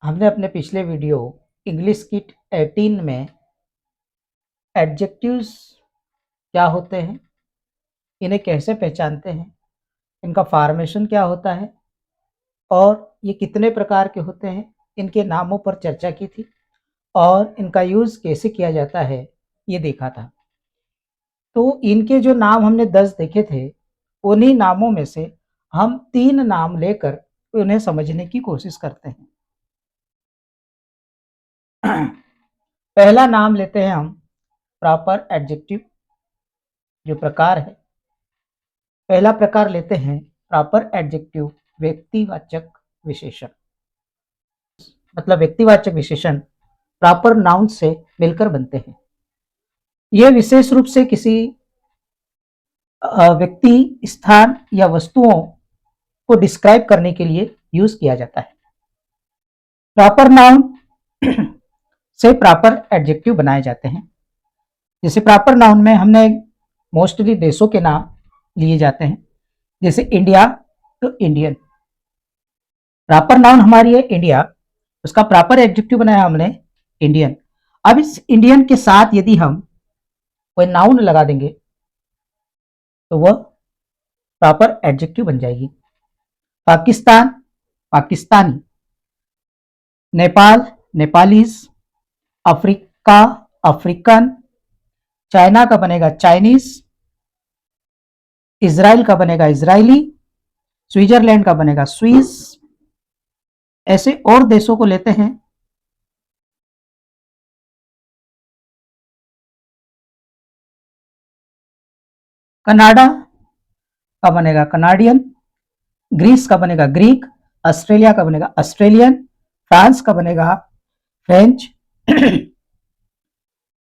हमने अपने पिछले वीडियो इंग्लिश किट 18 में एडजेक्टिव्स क्या होते हैं, इन्हें कैसे पहचानते हैं, इनका फॉर्मेशन क्या होता है और ये कितने प्रकार के होते हैं, इनके नामों पर चर्चा की थी और इनका यूज़ कैसे किया जाता है ये देखा था। तो इनके जो नाम हमने 10 देखे थे, उन्हीं नामों में से हम 3 नाम लेकर उन्हें समझने की कोशिश करते हैं। पहला नाम लेते हैं हम प्रॉपर एडजेक्टिव, जो प्रकार है। पहला प्रकार लेते हैं प्रॉपर एडजेक्टिव, व्यक्तिवाचक विशेषण। मतलब व्यक्तिवाचक विशेषण प्रॉपर नाउन से मिलकर बनते हैं। ये विशेष रूप से किसी व्यक्ति, स्थान या वस्तुओं को डिस्क्राइब करने के लिए यूज किया जाता है। प्रॉपर नाउन से प्रॉपर एडजेक्टिव बनाए जाते हैं। जैसे प्रॉपर नाउन में हमने मोस्टली देशों के नाम लिए जाते हैं, जैसे इंडिया तो इंडियन। प्रॉपर नाउन हमारी है इंडिया, उसका प्रॉपर एडजेक्टिव बनाया हमने इंडियन। अब इस इंडियन के साथ यदि हम कोई नाउन लगा देंगे तो वह प्रॉपर एडजेक्टिव बन जाएगी। Pakistan Pakistani, Nepal Nepalese, Africa African, China का बनेगा चाइनीज, इजराइल का बनेगा इजरायली, स्विट्जरलैंड का बनेगा स्विस। ऐसे और देशों को लेते हैं। कनाडा का बनेगा कनाडियन, ग्रीस का बनेगा ग्रीक, ऑस्ट्रेलिया का बनेगा ऑस्ट्रेलियन, फ्रांस का बनेगा फ्रेंच,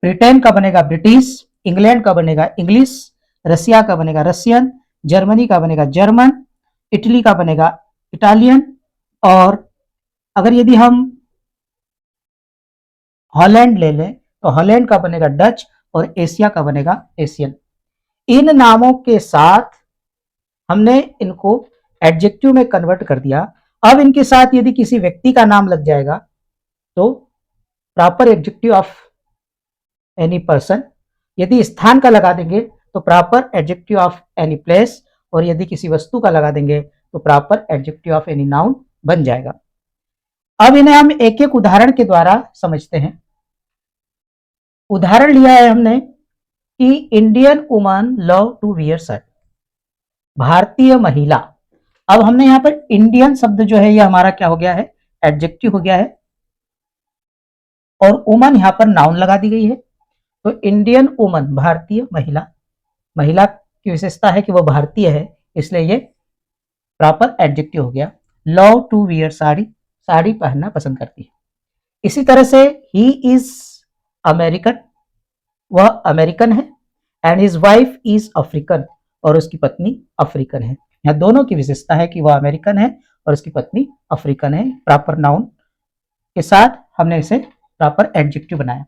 ब्रिटेन का बनेगा ब्रिटिश, इंग्लैंड का बनेगा इंग्लिश, रसिया का बनेगा रशियन, जर्मनी का बनेगा जर्मन, इटली का बनेगा इटालियन, और अगर यदि हम हॉलैंड ले लें तो हॉलैंड का बनेगा डच और एशिया का बनेगा एशियन। इन नामों के साथ हमने इनको एडजेक्टिव में कन्वर्ट कर दिया। अब इनके साथ यदि किसी व्यक्ति का नाम लग जाएगा तो proper adjective of any person. यदि स्थान का लगा देंगे तो proper adjective of any place, और यदि किसी वस्तु का लगा देंगे तो proper adjective of any noun बन जाएगा। अब इन्हें हम एक एक उदाहरण के द्वारा समझते हैं। उदाहरण लिया है हमने कि Indian woman love to wear shirt, भारतीय महिला। अब हमने यहाँ पर इंडियन शब्द जो है ये हमारा क्या हो गया है, एडजेक्टिव हो गया है, और वुमन यहाँ पर नाउन लगा दी गई है। तो इंडियन वुमन, भारतीय महिला, महिला की विशेषता है कि वह भारतीय है, इसलिए ये प्रॉपर एडजेक्टिव हो गया। Love to wear sari, sari पहनना पसंद करती है। इसी तरह से ही इज अमेरिकन, वह अमेरिकन है, and his wife is African, और उसकी पत्नी अफ्रीकन है। यहाँ दोनों की विशेषता है कि वह अमेरिकन है और उसकी पत्नी अफ्रीकन है। प्रॉपर नाउन के साथ हमने इसे प्रॉपर एडजेक्टिव बनाया।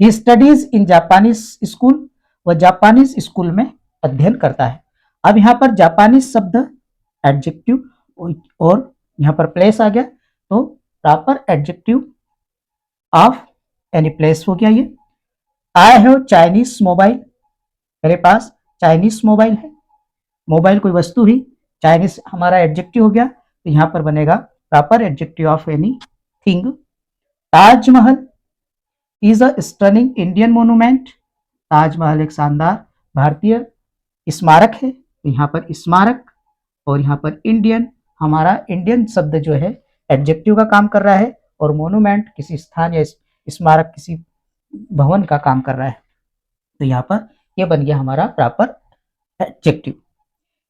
He studies in Japanese school, वह जापानीज स्कूल में अध्ययन करता है। अब यहाँ पर जापानीज शब्द एडजेक्टिव और यहाँ पर प्लेस आ गया, तो proper adjective of any place हो गया ये। आई हैव चाइनीज मोबाइल, मेरे पास चाइनीज मोबाइल है। मोबाइल कोई वस्तु ही, चाइनीज हमारा एडजेक्टिव हो गया, तो यहाँ पर बनेगा proper adjective of any thing. Taj Mahal is a stunning Indian monument, Taj Mahal एक शानदार भारतीय स्मारक है, तो यहाँ पर स्मारक, और यहाँ पर इंडियन, हमारा इंडियन शब्द जो है एडजेक्टिव का काम कर रहा है, और मोन्यूमेंट किसी स्थान या स्मारक, किसी भवन का काम कर रहा है, तो यहाँ पर ये बन गया हमारा proper adjective.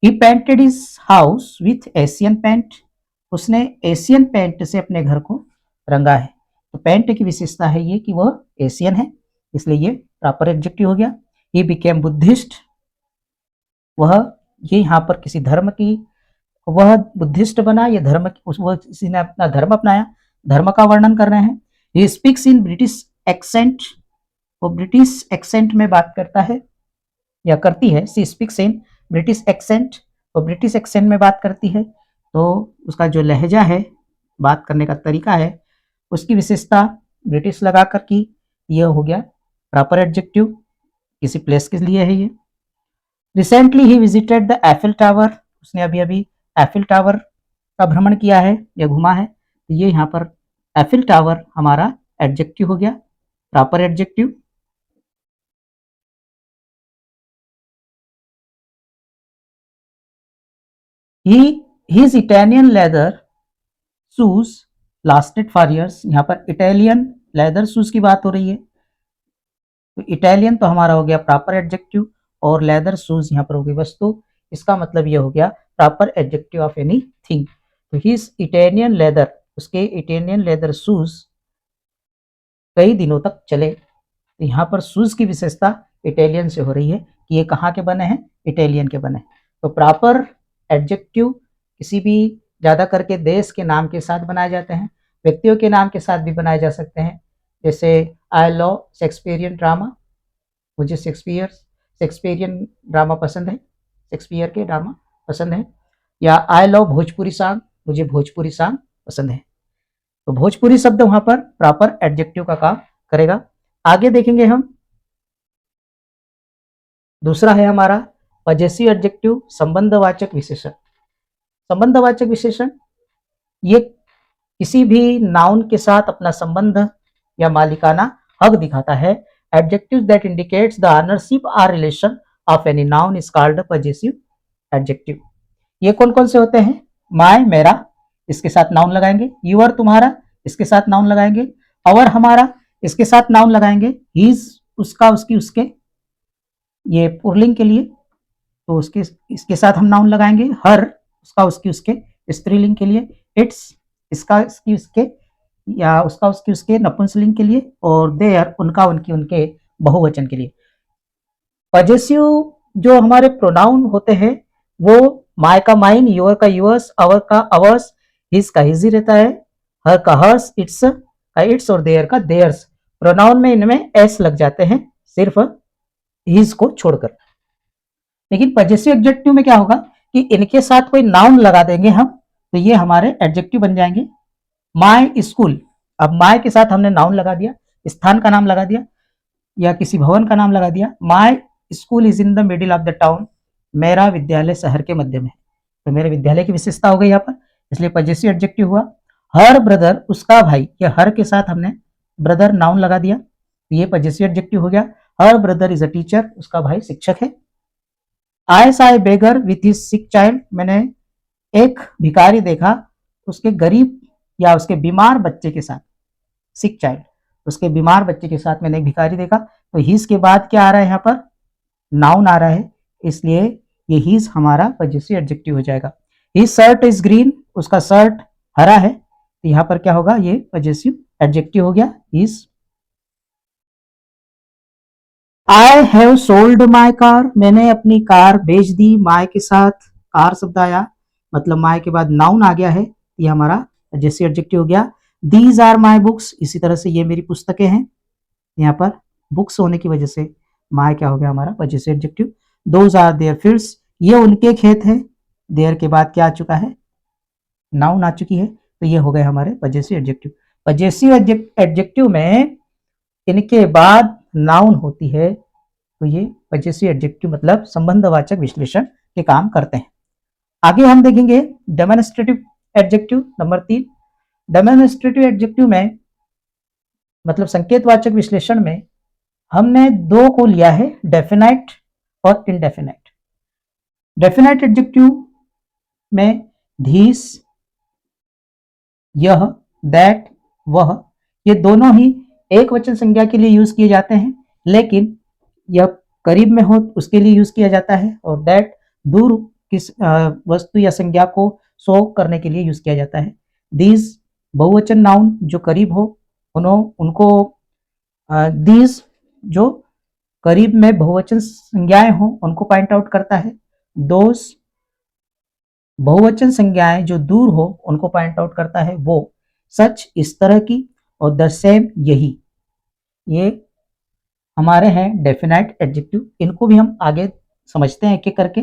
He painted his house with Asian paint, उसने एशियन पेंट से अपने घर को रंगा है। तो पेंट की विशेषता है ये कि वह एशियन है, इसलिए ये प्रॉपर एडजेक्टिव हो गया। ही बिकेम बुद्धिस्ट, वह, ये यहाँ पर किसी धर्म की, वह बुद्धिस्ट बना, ये धर्म, वह किसी ने अपना धर्म अपनाया, धर्म का वर्णन कर रहे हैं। He speaks in British accent, वो ब्रिटिश एक्सेंट में बात करता है या करती है। She speaks in British accent, वो ब्रिटिश एक्सेंट में बात करती है, तो उसका जो लहजा है बात करने का तरीका है, उसकी विशेषता ब्रिटिश लगा कर की, यह हो गया प्रॉपर एडजेक्टिव, किसी प्लेस के लिए है ये। Recently he visited the Eiffel tower, उसने अभी अभी एफिल टावर का भ्रमण किया है या घुमा है, तो ये यहाँ पर एफिल टावर हमारा एडजेक्टिव हो गया, proper adjective. His Italian leather shoes lasted for years, यहाँ पर इटालियन लेदर शूज की बात हो रही है, तो इटालियन तो हमारा हो गया प्रॉपर एडजेक्टिव और लेदर शूज यहाँ पर हो गई वस्तु, इसका मतलब ये हो गया proper adjective of any thing. तो हिज इटालियन लेदर, उसके इटालियन लेदर शूज कई दिनों तक चले, तो यहाँ पर शूज की विशेषता इटालियन से हो रही है कि ये कहाँ के बने हैं, इटालियन के बने। तो प्रॉपर एडजेक्टिव किसी भी ज़्यादा करके देश के नाम के साथ बनाए जाते हैं, व्यक्तियों के नाम के साथ भी बनाए जा सकते हैं, जैसे आई लव शेक्सपियरियन ड्रामा, मुझे शेक्सपियरियन ड्रामा पसंद है, शेक्सपियर के ड्रामा पसंद है, या आई लव भोजपुरी सॉन्ग, मुझे भोजपुरी सॉन्ग पसंद है। तो भोजपुरी शब्द वहां पर प्रॉपर एडजेक्टिव का काम करेगा। आगे देखेंगे हम, दूसरा है हमारा पजेसिव एडजेक्टिव, संबंधवाचक विशेषण। संबंधवाचक विशेषण ये किसी भी नाउन के साथ अपना संबंध या मालिकाना हक दिखाता है। Adjective that indicates the ownership और relation of any noun is called possessive adjective. ये कौन कौन से होते हैं, माय मेरा, इसके साथ नाउन लगाएंगे, यूर तुम्हारा, इसके साथ नाउन लगाएंगे, अवर हमारा, इसके साथ नाउन लगाएंगे, हीज उसका उसकी उसके, ये पुल्लिंग के लिए, तो उसके इसके साथ हम नाउन लगाएंगे, हर उसका उसकी उसके स्त्रीलिंग के लिए, इट्स इसका इसकी उसके या उसका उसकी उसके नपुंसकलिंग के लिए, और देयर उनका उनकी उनके बहुवचन के लिए। पजेसिव जो हमारे प्रोनाउन होते हैं वो माय का माइन, योर का योर्स, अवर का अवर्स, हिज का हिज ही रहता है, हर का हर्स, इट्स का इट्स और देयर का देयर्स। प्रोनाउन में इनमें एस लग जाते हैं सिर्फ हिज को छोड़कर। लेकिन पजेसिव एडजेक्टिव में क्या होगा कि इनके साथ कोई नाउन लगा देंगे हम, तो ये हमारे एडजेक्टिव बन जाएंगे। माय स्कूल, अब माय के साथ हमने नाउन लगा दिया, स्थान का नाम लगा दिया या किसी भवन का नाम लगा दिया। My school is in the middle of the town, मेरा विद्यालय शहर के मध्य में है, तो मेरे विद्यालय की विशेषता हो गई यहाँ पर, इसलिए पजेसिव एडजेक्टिव हुआ। हर ब्रदर, उसका भाई, या हर के साथ हमने ब्रदर नाउन लगा दिया, तो ये पजेसिव एडजेक्टिव हो गया। Her brother is a teacher, उसका भाई शिक्षक है। आई सा ए बेगर विथ हिज सिक चाइल्ड, मैंने एक भिखारी देखा उसके गरीब या उसके बीमार बच्चे के साथ, सिक चाइल्ड, उसके बीमार बच्चे के साथ मैंने एक भिखारी देखा, तो हिज के बाद क्या आ रहा है यहाँ पर, नाउन आ रहा है, इसलिए ये हिज हमारा पजेसिव एडजेक्टिव हो जाएगा। हिज शर्ट इज ग्रीन, उसका शर्ट हरा है, तो यहाँ पर क्या होगा, ये पजेसिव एडजेक्टिव हो गया his. I have sold my car, मैंने अपनी कार बेच दी, माय के साथ कार शब्द आया, मतलब माय के बाद नाउन आ गया है, ये हमारा पजेसिव एडजेक्टिव हो गया। दीज आर माई बुक्स, इसी तरह से ये मेरी पुस्तकें हैं, यहाँ पर बुक्स होने की वजह से माय क्या हो गया हमारा possessive adjective. Those are their fields, ये उनके खेत हैं, देयर के बाद क्या आ चुका है, नाउन आ चुकी है, तो ये हो गए हमारे पजेसिव एडजेक्टिव। पजेसिव एडजेक्टिव में इनके बाद नाउन होती है, तो ये पजेसिव एडजेक्टिव मतलब संबंधवाचक विश्लेषण के काम करते हैं। आगे हम देखेंगे demonstrative adjective number 3। Demonstrative adjective में मतलब संकेतवाचक विश्लेषण में हमने दो को लिया है, डेफिनाइट और इनडेफिनाइट। डेफिनाइट एडजेक्टिव में धीस, यह, दैट, वह, ये दोनों ही एक वचन संज्ञा के लिए यूज किए जाते हैं, लेकिन यह करीब में हो उसके लिए यूज किया जाता है, और दैट दूर किस वस्तु या संज्ञा को शो करने के लिए यूज किया जाता है। दीज बहुवचन नाउन जो करीब हो उनको दीज जो करीब में बहुवचन संज्ञाएं हो उनको पॉइंट आउट करता है। दोज बहुवचन संज्ञाएं जो दूर हो उनको पॉइंट आउट करता है। वो, सच इस तरह की, और द सेम यही, ये हमारे हैं डेफिनाइट एडजेक्टिव। इनको भी हम आगे समझते हैं एक एक करके।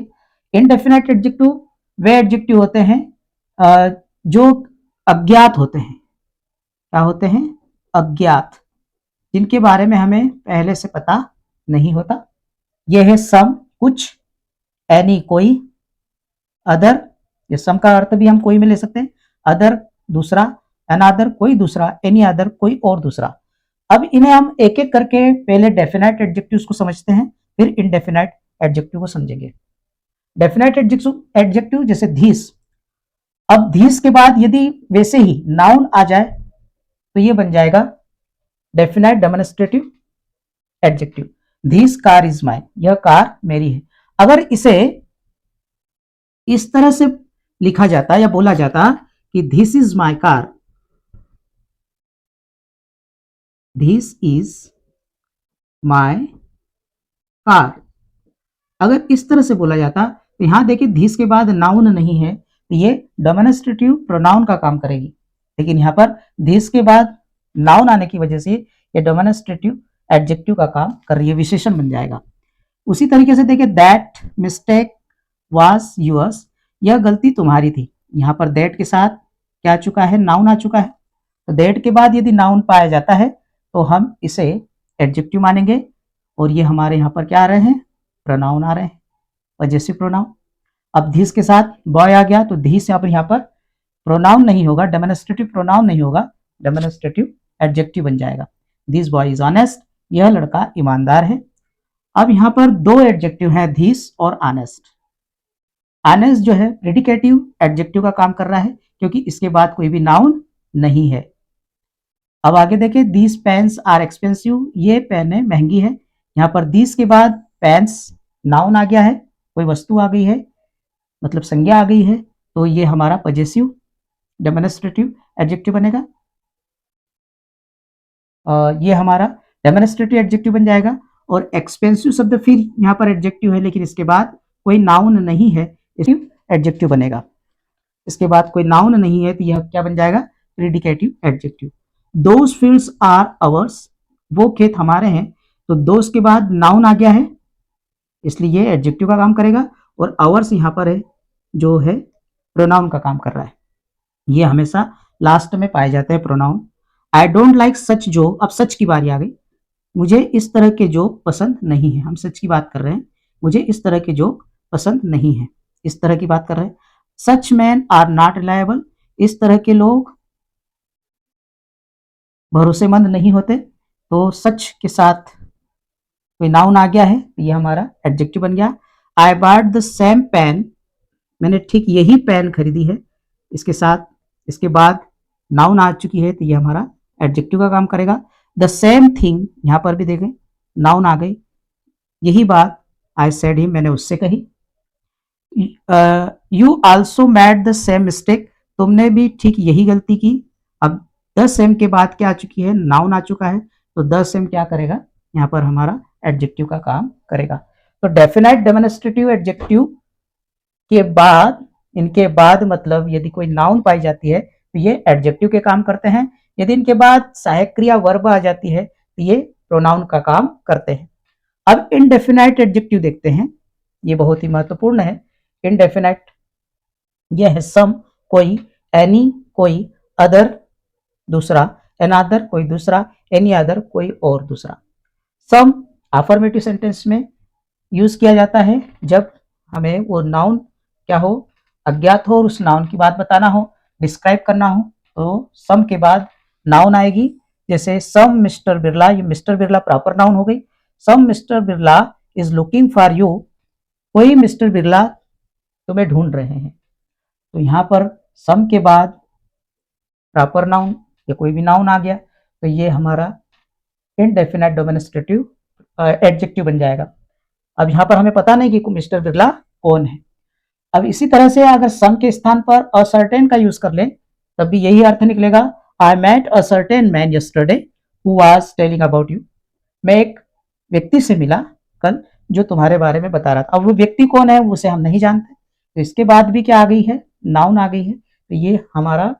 इनडेफिनाइट एडजेक्टिव वे एडजेक्टिव होते हैं जो अज्ञात होते हैं। क्या होते हैं? अज्ञात, जिनके बारे में हमें पहले से पता नहीं होता। यह है सम, कुछ, एनी, कोई, अदर, ये सम का अर्थ भी हम कोई में ले सकते हैं, अदर दूसरा, अनदर कोई दूसरा, एनी अदर कोई और दूसरा। अब इन्हें हम एक एक करके पहले डेफिनाइट एडजेक्टिव्स को समझते हैं, फिर इनडेफिनाइट एडजेक्टिव को समझेंगे। डेफिनाइट एडजेक्टिव जैसे धीस। अब धीस के बाद यदि वैसे ही नाउन आ जाए तो ये बन जाएगा definite demonstrative adjective. This car is mine, यह कार मेरी है। अगर इसे इस तरह से लिखा जाता या बोला जाता कि this is my car, this is my car, अगर इस तरह से बोला जाता तो यहां देखिए दिस के बाद नाउन नहीं है तो ये डेमोन्स्ट्रेटिव प्रोनाउन का काम करेगी, लेकिन यहां पर दिस के बाद नाउन आने की वजह से ये डेमोन्स्ट्रेटिव एडजेक्टिव का काम कर रही है, विशेषण बन जाएगा। उसी तरीके से देखिए दैट मिस्टेक वाज योर्स, यह गलती तुम्हारी थी। यहां पर दैट के साथ क्या आ चुका है? नाउन आ चुका है। तो दैट के बाद यदि नाउन पाया जाता है तो हम इसे एडजेक्टिव मानेंगे, और ये हमारे यहाँ पर क्या आ रहे हैं? प्रोनाउन आ रहे हैं, पजेसिव प्रोनाउन। अब धीस के साथ बॉय आ गया तो धीस यहाँ पर प्रोनाउन नहीं होगा, डेमोन्स्ट्रेटिव प्रोनाउन नहीं होगा, डेमोन्स्ट्रेटिव एडजेक्टिव बन जाएगा। दिस बॉय इज ऑनेस्ट, यह लड़का ईमानदार है। अब यहाँ पर दो एडजेक्टिव हैं, धीस और ऑनेस्ट। ऑनेस्ट जो है प्रेडिकेटिव एडजेक्टिव का काम कर रहा है, क्योंकि इसके बाद कोई भी नाउन नहीं है। अब आगे देखिए, दीज पेन्स आर एक्सपेंसिव, ये पेनें महंगी है। यहाँ पर दीज के बाद पेन्स नाउन आ गया है, कोई वस्तु आ गई है, मतलब संज्ञा आ गई है, तो ये हमारा पजेसिव डेमोन्स्ट्रेटिव एडजेक्टिव बनेगा। ये हमारा डेमोन्स्ट्रेटिव एडजेक्टिव बन जाएगा। और एक्सपेंसिव शब्द फिर यहाँ पर एडजेक्टिव है, लेकिन इसके बाद कोई नाउन नहीं है, एडजेक्टिव बनेगा। इसके बाद कोई नाउन नहीं है तो यह क्या बन जाएगा? Predicative adjective. Those fields are ours, वो खेत हमारे हैं, तो दोज के बाद नाउन आ गया है, इसलिए ये एडजेक्टिव का काम करेगा। और अवर्स यहाँ पर है जो है प्रोनाउन का काम कर रहा है, ये हमेशा लास्ट में पाए जाते हैं pronoun. I don't like such joke, अब सच की बारी आ गई। मुझे इस तरह के जोक पसंद नहीं है, हम सच की बात कर रहे हैं, मुझे इस तरह के जोक पसंद नहीं है, इस तरह की बात कर रहे हैं। Such men are not reliable, इस तरह के लोग भरोसेमंद नहीं होते, तो सच के साथ कोई नाउन आ गया है, ये हमारा एडजेक्टिव बन गया। I bought the same pen, मैंने ठीक यही पेन खरीदी है, इसके साथ इसके बाद नाउन आ चुकी है, तो ये हमारा एडजेक्टिव का काम करेगा। द सेम थिंग, यहाँ पर भी देखें नाउन आ गई, यही बात आई सेड हिम, मैंने उससे कही। You also made the same mistake, तुमने भी ठीक यही गलती की। अब द सेम के बाद क्या आ चुकी है? नाउन आ चुका है, तो द सेम क्या करेगा? यहाँ पर हमारा एडजेक्टिव का काम करेगा। तो डेफिनाइट डेमोन्स्ट्रेटिव एडजेक्टिव के बाद, इनके बाद मतलब यदि कोई नाउन पाई जाती है तो ये एडजेक्टिव के काम करते हैं, यदि इनके बाद सहायक क्रिया वर्ब आ जाती है तो ये प्रोनाउन का काम करते हैं। अब इनडेफिनाइट एडजेक्टिव देखते हैं, ये बहुत ही महत्वपूर्ण है। इनडेफिनाइट यह है सम, कोई, एनी कोई, अदर दूसरा, अनदर कोई दूसरा, एनी अदर कोई और दूसरा। सम अफर्मेटिव सेंटेंस में यूज किया जाता है जब हमें वो नाउन क्या हो? अज्ञात हो, और उस नाउन की बात बताना हो, डिस्क्राइब करना हो, तो सम के बाद नाउन आएगी। जैसे सम मिस्टर बिरला, ये मिस्टर बिरला प्रॉपर नाउन हो गई। Some mister Birla is looking for you, कोई मिस्टर बिरला तुम्हें ढूंढ रहे हैं। तो यहाँ पर सम के बाद प्रॉपर नाउन या कोई भी नाउन आ गया तो ये हमारा इनडेफिनाइट डेमोन्स्ट्रेटिव एडजेक्टिव बन जाएगा। अब यहाँ पर हमें पता नहीं कि मिस्टर बिरला कौन है। अब इसी तरह से अगर सम के स्थान पर असर्टेन का यूज कर लें तब भी यही अर्थ निकलेगा। I met a certain man yesterday who was telling about you, मैं एक व्यक्ति से मिला कल जो तुम्हारे बारे में बता रहा था। अब वो व्यक्ति कौन है उसे हम नहीं जानते, तो इसके बाद भी क्या आ गई है? नाउन आ गई है, तो ये हमारा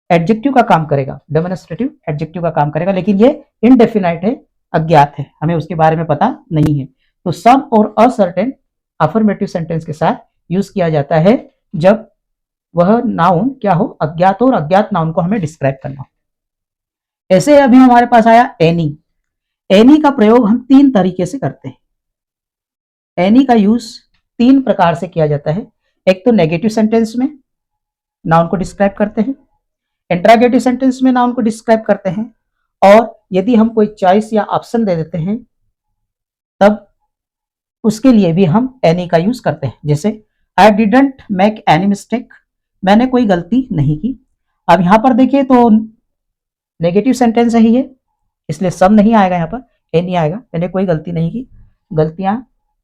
एडजेक्टिव का काम करेगा, डेमोन्स्ट्रेटिव एडजेक्टिव का काम करेगा, लेकिन ये इनडेफिनाइट है, अज्ञात है, हमें उसके बारे में पता नहीं है। तो सम और असर्टेन अफर्मेटिव सेंटेंस के साथ यूज किया जाता है जब वह नाउन क्या हो, अज्ञात हो, और अज्ञात नाउन को हमें डिस्क्राइब करना हो। ऐसे अभी हमारे पास आया एनी। एनी का प्रयोग हम तीन तरीके से करते हैं। एनी का यूज तीन प्रकार से किया जाता है। एक तो नेगेटिव सेंटेंस में नाउन को डिस्क्राइब करते हैं, इंट्रागेटिव सेंटेंस में नाउन को डिस्क्राइब करते हैं, और यदि हम कोई चॉइस या ऑप्शन दे देते हैं तब उसके लिए भी हम एनी का यूज करते हैं। जैसे I didn't make any mistake, मैंने कोई गलती नहीं की। अब यहां पर देखिए तो नेगेटिव सेंटेंस ही है, इसलिए सब नहीं आएगा, यहाँ पर एनी आएगा। मैंने कोई गलती नहीं की, गलतियां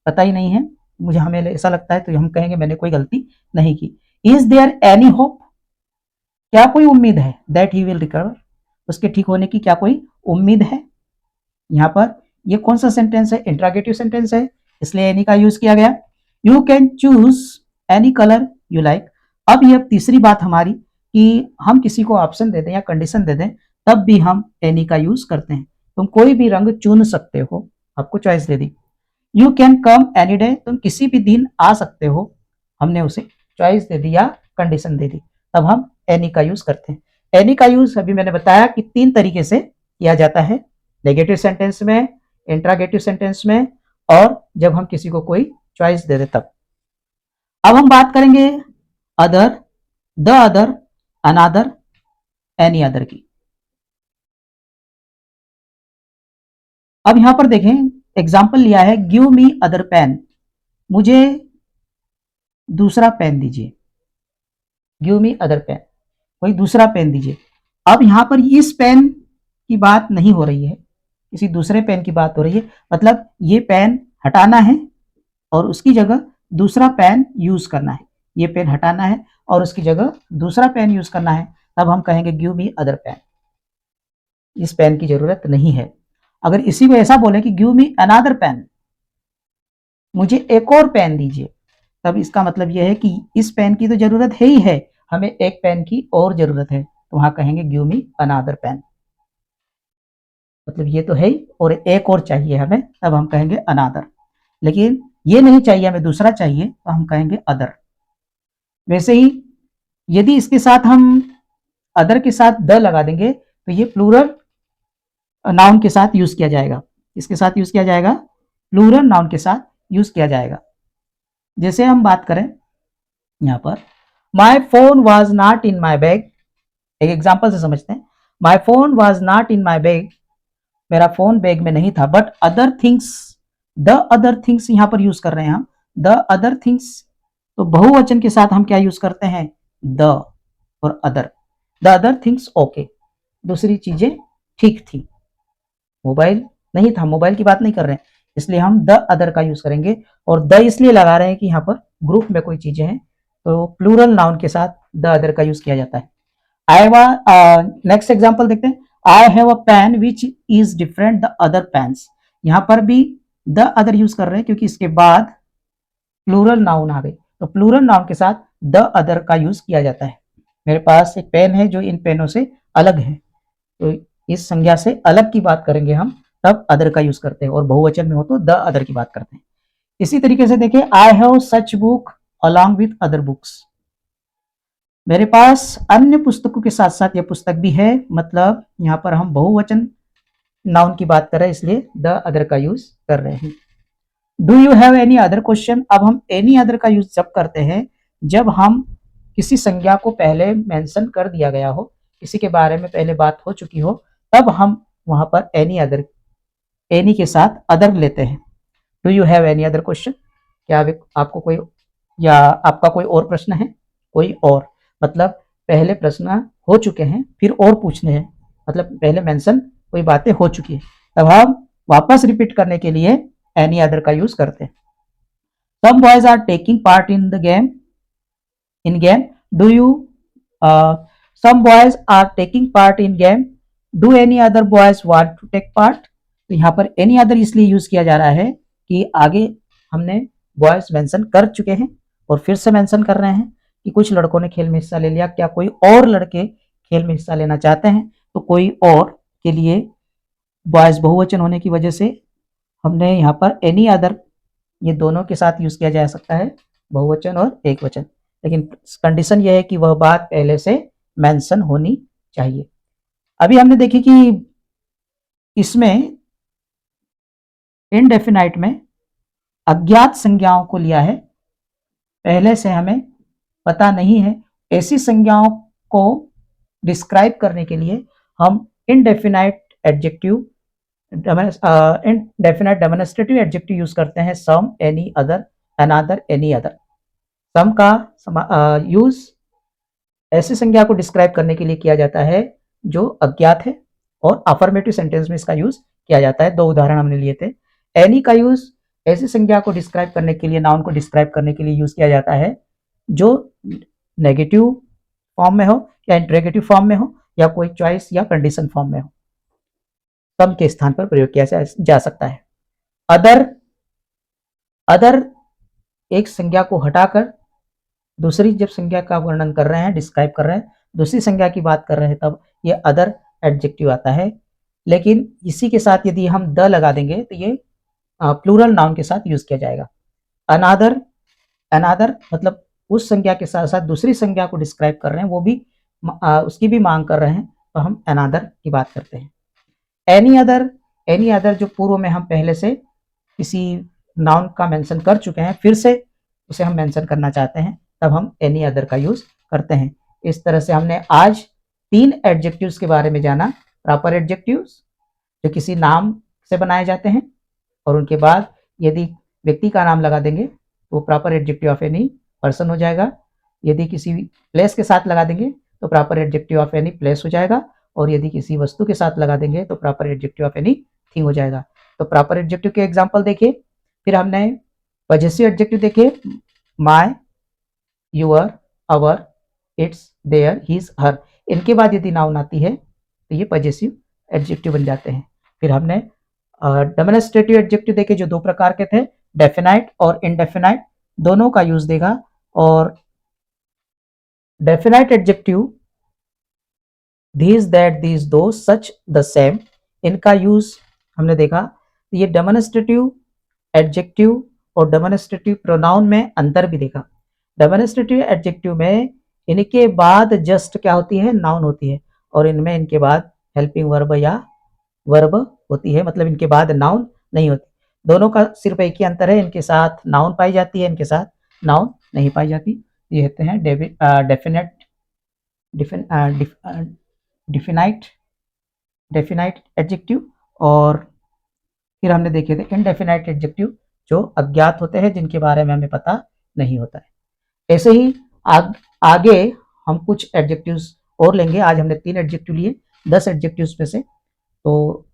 पता ही नहीं है मुझे, हमें ऐसा लगता है तो हम कहेंगे मैंने कोई गलती नहीं की। इज देयर एनी होप, क्या कोई उम्मीद है, दैट ही विल रिकवर, उसके ठीक होने की क्या कोई उम्मीद है। यहाँ पर ये कौन सा सेंटेंस है, इंट्रागेटिव सेंटेंस है, इसलिए एनी का यूज किया गया। You can choose any colour you like. अब ये तीसरी बात हमारी कि हम किसी को ऑप्शन दे दें या कंडीशन दे दें तब भी हम एनी का यूज करते हैं। तुम कोई भी रंग चुन सकते हो, आपको choice they the. You can come any day, तुम किसी भी दिन आ सकते हो, हमने उसे चॉइस दे दी या कंडीशन दे दी, तब हम एनी का यूज करते हैं। एनी का यूज अभी मैंने बताया कि तीन तरीके से किया जाता है, नेगेटिव सेंटेंस में, इंट्रागेटिव सेंटेंस में, और जब हम किसी को कोई चॉइस दे दे तब। अब हम बात करेंगे other, the other, another, any other की। अब यहां पर देखें एग्जाम्पल लिया है, गिव मी अदर पेन, मुझे दूसरा पेन दीजिए। गिव मी अदर पेन, कोई दूसरा पेन दीजिए। अब यहां पर इस पेन की बात नहीं हो रही है, किसी दूसरे पेन की बात हो रही है, मतलब ये पेन हटाना है और उसकी जगह दूसरा पेन यूज करना है। ये पेन हटाना है और उसकी जगह दूसरा पेन यूज करना है, तब हम कहेंगे गिव मी अदर पेन, इस पेन की जरूरत नहीं है। अगर इसी को ऐसा बोले कि गिव मी अनादर पेन, मुझे एक और पेन दीजिए, तब इसका मतलब यह है कि इस पेन की तो जरूरत है ही है, हमें एक पेन की और जरूरत है, तो वहां कहेंगे गिव मी अनादर पेन, मतलब ये तो है ही और एक और चाहिए हमें, तब हम कहेंगे अनादर। लेकिन ये नहीं चाहिए हमें, दूसरा चाहिए, तो हम कहेंगे अदर। वैसे ही यदि इसके साथ हम अदर के साथ द लगा देंगे तो ये प्लूरल नाउन के साथ यूज किया जाएगा। इसके साथ यूज किया जाएगा, प्लूरल नाउन के साथ यूज किया जाएगा। जैसे हम बात करें यहां पर, my phone was not in my bag, एक एग्जाम्पल से समझते हैं। My phone was not in my bag, मेरा फोन बैग में नहीं था, but other things, the other things यहां पर यूज कर रहे हैं हम, द अदर थिंग्स, तो बहुवचन के साथ हम क्या यूज करते हैं, द और other. The other things okay, दूसरी चीजें ठीक थी। मोबाइल नहीं था, मोबाइल की बात नहीं कर रहे हैं, इसलिए हम द अदर का यूज करेंगे, और द इसलिए लगा रहे हैं कि यहाँ पर ग्रुप में कोई चीजें हैं, तो प्लूरल नाउन के साथ द अदर का यूज किया जाता है। नेक्स्ट एग्जांपल देखते हैं, I have a pen which is different the other pens, यहाँ पर भी द अदर यूज कर रहे हैं क्योंकि इसके बाद प्लूरल नाउन आ गई, तो प्लूरल नाउन के साथ द अदर का यूज किया जाता है। मेरे पास एक पेन है जो इन पेनों से अलग है, तो इस संज्ञा से अलग की बात करेंगे हम, तब अदर का यूज करते हैं, और बहुवचन में हो तो द अदर की बात करते हैं। इसी तरीके से देखिए, I have such book along with other books, मेरे पास अन्य पुस्तकों के साथ साथ यह पुस्तक भी है, मतलब यहाँ पर हम बहुवचन नाउन की बात कर रहे हैं, इसलिए द अदर का यूज कर रहे हैं। Do you have any other question, अब हम एनी अदर का यूज जब करते हैं जब हम किसी संज्ञा को पहले मेंशन कर दिया गया हो, किसी के बारे में पहले बात हो चुकी हो, तब हम वहां पर एनी अदर, एनी के साथ अदर लेते हैं। Do you have any other question, क्या आपको कोई या आपका कोई और प्रश्न है, कोई और, मतलब पहले प्रश्न हो चुके हैं फिर और पूछने हैं, मतलब पहले मेंशन कोई बातें हो चुकी है, तब हम वापस रिपीट करने के लिए एनी अदर का यूज करते हैं। Some boys are taking part in the game, in game, do you, some boys are taking part in game, do any other boys want to take part, तो यहाँ पर any other इसलिए use किया जा रहा है कि आगे हमने बॉयज मेंशन कर चुके हैं और फिर से मेंशन कर रहे हैं कि कुछ लड़कों ने खेल में हिस्सा ले लिया, क्या कोई और लड़के खेल में हिस्सा लेना चाहते हैं, तो कोई और के लिए बॉयज बहुवचन होने की वजह से हमने यहाँ पर एनी अदर, ये दोनों के साथ यूज किया जा सकता है, बहुवचन और एक वचन। लेकिन कंडीशन यह है कि वह बात पहले से मेंशन होनी चाहिए। अभी हमने देखी कि इसमें इनडेफिनाइट में अज्ञात संज्ञाओं को लिया है, पहले से हमें पता नहीं है। ऐसी संज्ञाओं को डिस्क्राइब करने के लिए हम indefinite adjective indefinite demonstrative adjective use करते हैं, some, any, other, another, any other. Some का यूज ऐसी संज्ञा को डिस्क्राइब करने के लिए किया जाता है जो अज्ञात है, और अफर्मेटिव सेंटेंस में इसका यूज किया जाता है। दो उदाहरण हमने लिए थे। एनी का यूज ऐसी संज्ञा को डिस्क्राइब करने के लिए, नाउन को डिस्क्राइब करने के लिए यूज किया जाता है जो नेगेटिव फॉर्म में हो या इंटरोगेटिव फॉर्म में हो या कोई चॉइस या कंडीशन फॉर्म में हो, सम के स्थान पर प्रयोग किया जा सकता है। अदर एक संज्ञा को हटाकर दूसरी जब संज्ञा का वर्णन कर रहे हैं, डिस्क्राइब कर रहे हैं, दूसरी संज्ञा की बात कर रहे हैं, तब ये अदर एडजेक्टिव आता है। लेकिन इसी के साथ यदि हम द लगा देंगे तो ये प्लूरल नाउन के साथ यूज किया जाएगा। अनादर मतलब उस संज्ञा के साथ साथ दूसरी संज्ञा को डिस्क्राइब कर रहे हैं, वो भी उसकी भी मांग कर रहे हैं, तो हम अनादर की बात करते हैं। एनी अदर जो पूर्व में हम पहले से किसी नाउन का मेंशन कर चुके हैं, फिर से उसे हम मेंशन करना चाहते हैं, तब हम एनी अदर का यूज करते हैं। इस तरह से हमने आज 3 एडजेक्टिव्स के बारे में जाना। प्रॉपर एडजेक्टिव्स जो किसी नाम से बनाए जाते हैं, और उनके बाद यदि व्यक्ति का नाम लगा देंगे तो वो proper adjective of any person हो जाएगा। यदि किसी प्लेस के साथ लगा देंगे तो proper adjective of any place हो जाएगा, और यदि किसी वस्तु के साथ लगा देंगे तो proper adjective of any thing हो जाएगा। तो प्रॉपर एडजेक्टिव के एग्जांपल देखिए। फिर हमने पॉजेसिव एडजेक्टिव देखे, my, your, our, its, their, his, her. इनके बाद यदि नाउन आती है तो ये पॉजेसिव एडजेक्टिव बन जाते हैं। फिर हमने डेमोन्स्ट्रेटिव एडजेक्टिव देखे जो 2 प्रकार के थे, डेफिनाइट और इनडेफिनाइट, दोनों का यूज देगा। और definite adjective these, that, these, those, such, the same, इनका यूज हमने देखा। ये डेमोन्स्ट्रेटिव एडजेक्टिव और डेमोन्स्ट्रेटिव प्रोनाउन में अंतर भी देखा। डेमोन्स्ट्रेटिव एडजेक्टिव में इनके बाद जस्ट क्या होती है, नाउन होती है, और इनमें इनके बाद हेल्पिंग वर्ब या वर्ब होती है, मतलब इनके बाद नाउन नहीं होती। दोनों का सिर्फ एक ही अंतर है, इनके साथ नाउन पाई जाती है, इनके साथ नाउन नहीं पाई जाती। ये होते हैं डेफिनाइट एडजेक्टिव। और फिर हमने देखे थे इनडेफिनाइट एडजेक्टिव जो अज्ञात होते हैं, जिनके बारे में हमें पता नहीं होता है। ऐसे ही आगे हम कुछ एडजेक्टिव्स और लेंगे। आज हमने 3 एडजेक्टिव लिए 10 एडजेक्टिव्स में से, तो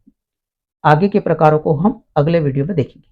आगे के प्रकारों को हम अगले वीडियो में देखेंगे।